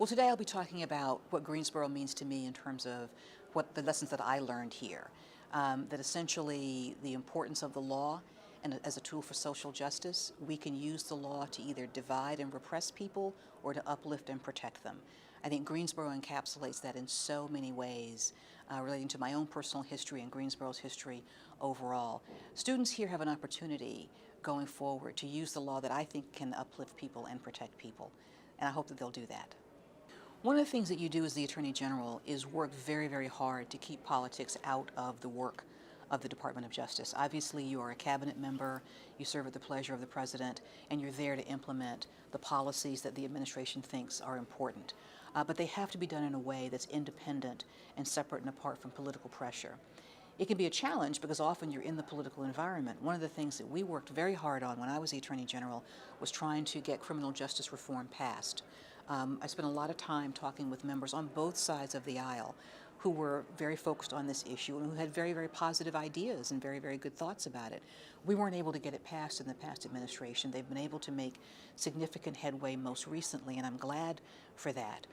Well, today I'll be talking about what Greensboro means to me in terms of what the lessons that I learned here. That essentially the importance of the law and as a tool for social justice, we can use the law to either divide and repress people or to uplift and protect them. I think Greensboro encapsulates that in so many ways relating to my own personal history and Greensboro's history overall. Students here have an opportunity going forward to use the law that I think can uplift people and protect people, and I hope that they'll do that. One of the things that you do as the Attorney General is work very, very hard to keep politics out of the work of the Department of Justice. Obviously, you are a cabinet member, you serve at the pleasure of the President, and you're there to implement the policies that the administration thinks are important. But they have to be done in a way that's independent and separate and apart from political pressure. It can be a challenge because often you're in the political environment. One of the things that we worked very hard on when I was the Attorney General was trying to get criminal justice reform passed. I spent a lot of time talking with members on both sides of the aisle who were very focused on this issue and who had very, very positive ideas and very, very good thoughts about it. We weren't able to get it passed in the past administration. They've been able to make significant headway most recently, and I'm glad for that.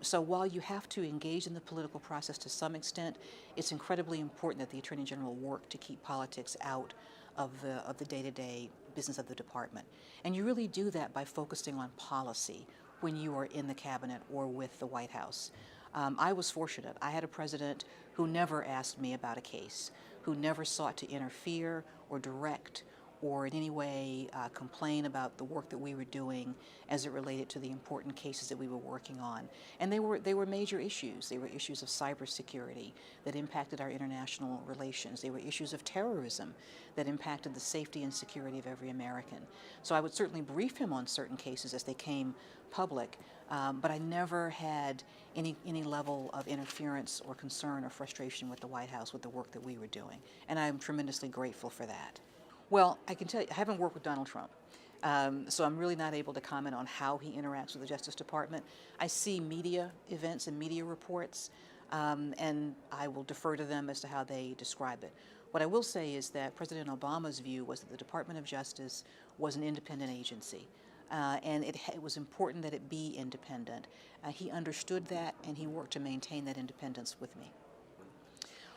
So while you have to engage in the political process to some extent, it's incredibly important that the Attorney General work to keep politics out of the day-to-day business of the department. And you really do that by focusing on policy when you are in the cabinet or with the White House. I was fortunate. I had a president who never asked me about a case, who never sought to interfere or direct or in any way complain about the work that we were doing as it related to the important cases that we were working on. And they were major issues. They were issues of cybersecurity that impacted our international relations. They were issues of terrorism that impacted the safety and security of every American. So I would certainly brief him on certain cases as they came public, but I never had any level of interference or concern or frustration with the White House with the work that we were doing. And I'm tremendously grateful for that. Well, I can tell you, I haven't worked with Donald Trump, so I'm really not able to comment on how he interacts with the Justice Department. I see media events and media reports, and I will defer to them as to how they describe it. What I will say is that President Obama's view was that the Department of Justice was an independent agency, and it was important that it be independent. He understood that, and he worked to maintain that independence with me.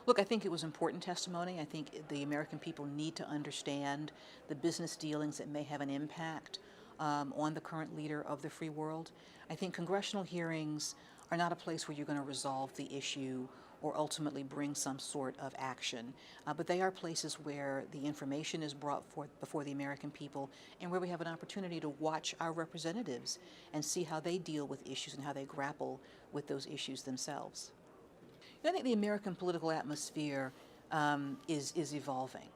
Look, I think it was important testimony. I think the American people need to understand the business dealings that may have an impact on the current leader of the free world. I think congressional hearings are not a place where you're going to resolve the issue or ultimately bring some sort of action, but they are places where the information is brought forth before the American people and where we have an opportunity to watch our representatives and see how they deal with issues and how they grapple with those issues themselves. I think the American political atmosphere is evolving.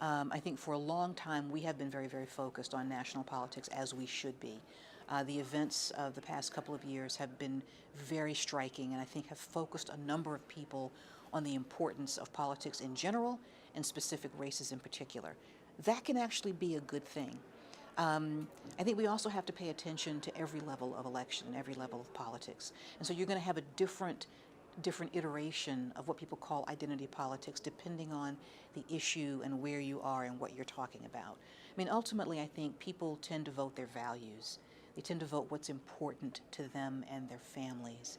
I think for a long time we have been very, very focused on national politics, as we should be. The events of the past couple of years have been very striking and I think have focused a number of people on the importance of politics in general and specific races in particular. That can actually be a good thing. I think we also have to pay attention to every level of election and every level of politics. And so you're going to have a different iteration of what people call identity politics depending on the issue and where you are and what you're talking about. I mean, ultimately, I think people tend to vote their values. They tend to vote what's important to them and their families.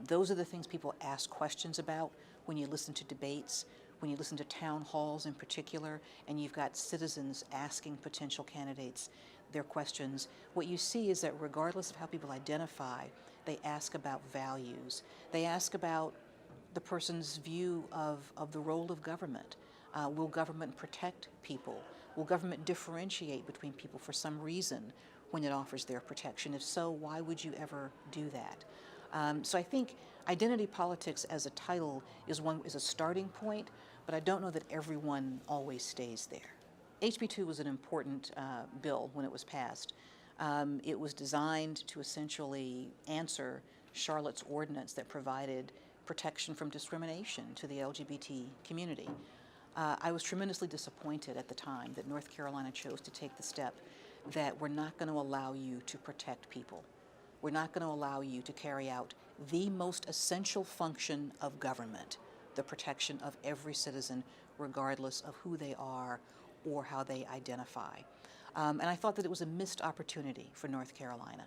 Those are the things people ask questions about when you listen to debates, when you listen to town halls in particular, and you've got citizens asking potential candidates their questions. What you see is that regardless of how people identify, they ask about values. They ask about the person's view of the role of government. Will government protect people? Will government differentiate between people for some reason when it offers their protection? If so, why would you ever do that? So I think identity politics as a title is a starting point, but I don't know that everyone always stays there. HB 2 was an important bill when it was passed. It was designed to essentially answer Charlotte's ordinance that provided protection from discrimination to the LGBT community. I was tremendously disappointed at the time that North Carolina chose to take the step that we're not going to allow you to protect people. We're not going to allow you to carry out the most essential function of government, the protection of every citizen, regardless of who they are or how they identify. And I thought that it was a missed opportunity for North Carolina.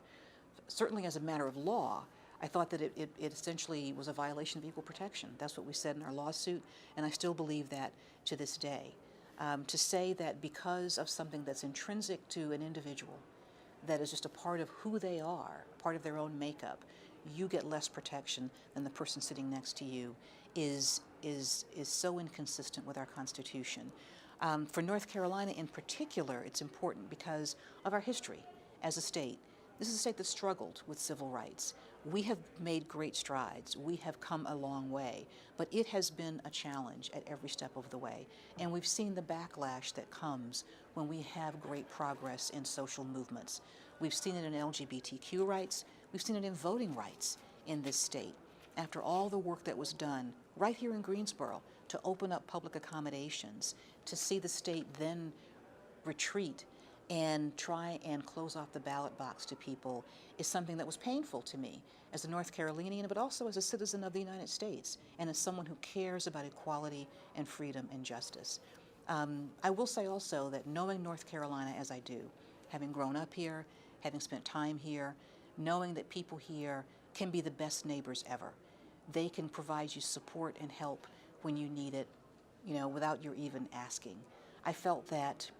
certainly as a matter of law, I thought that it essentially was a violation of equal protection. That's what we said in our lawsuit, and I still believe that to this day. To say that because of something that's intrinsic to an individual, that is just a part of who they are, part of their own makeup, you get less protection than the person sitting next to you is so inconsistent with our Constitution. For North Carolina in particular, it's important because of our history as a state. This is a state that struggled with civil rights. We have made great strides. We have come a long way, but it has been a challenge at every step of the way. And we've seen the backlash that comes when we have great progress in social movements. We've seen it in LGBTQ rights. We've seen it in voting rights in this state. After all the work that was done right here in Greensboro to open up public accommodations, to see the state then retreat and try and close off the ballot box to people is something that was painful to me as a North Carolinian, but also as a citizen of the United States and as someone who cares about equality and freedom and justice. I will say also that knowing North Carolina as I do, having grown up here, having spent time here, knowing that people here can be the best neighbors ever. They can provide you support and help when you need it, without your even asking. I felt that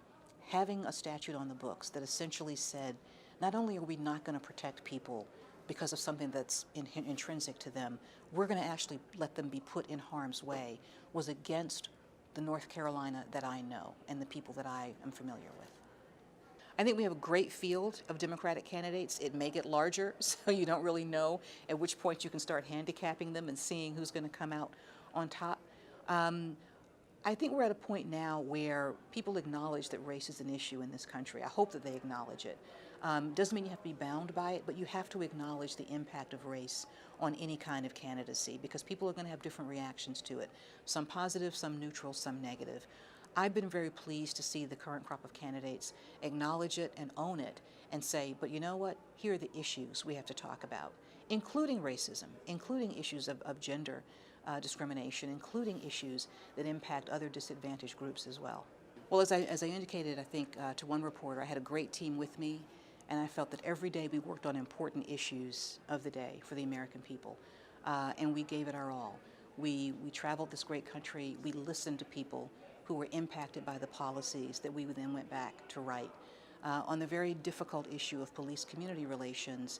having a statute on the books that essentially said, not only are we not going to protect people because of something that's intrinsic to them, we're going to actually let them be put in harm's way, was against the North Carolina that I know and the people that I am familiar with. I think we have a great field of Democratic candidates. It may get larger, so you don't really know at which point you can start handicapping them and seeing who's going to come out on top. I think we're at a point now where people acknowledge that race is an issue in this country. I hope that they acknowledge it. Doesn't mean you have to be bound by it, but you have to acknowledge the impact of race on any kind of candidacy because people are going to have different reactions to it. Some positive, some neutral, some negative. I've been very pleased to see the current crop of candidates acknowledge it and own it and say, but you know what? Here are the issues we have to talk about, including racism, including issues of gender discrimination, including issues that impact other disadvantaged groups as well. Well, as I indicated, I think, to one reporter, I had a great team with me, and I felt that every day we worked on important issues of the day for the American people, and we gave it our all. We traveled this great country. We listened to people who were impacted by the policies that we then went back to write. On the very difficult issue of police-community relations,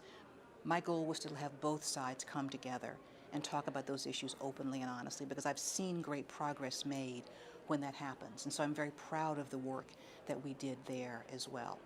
my goal was to have both sides come together and talk about those issues openly and honestly, because I've seen great progress made when that happens. And so I'm very proud of the work that we did there as well.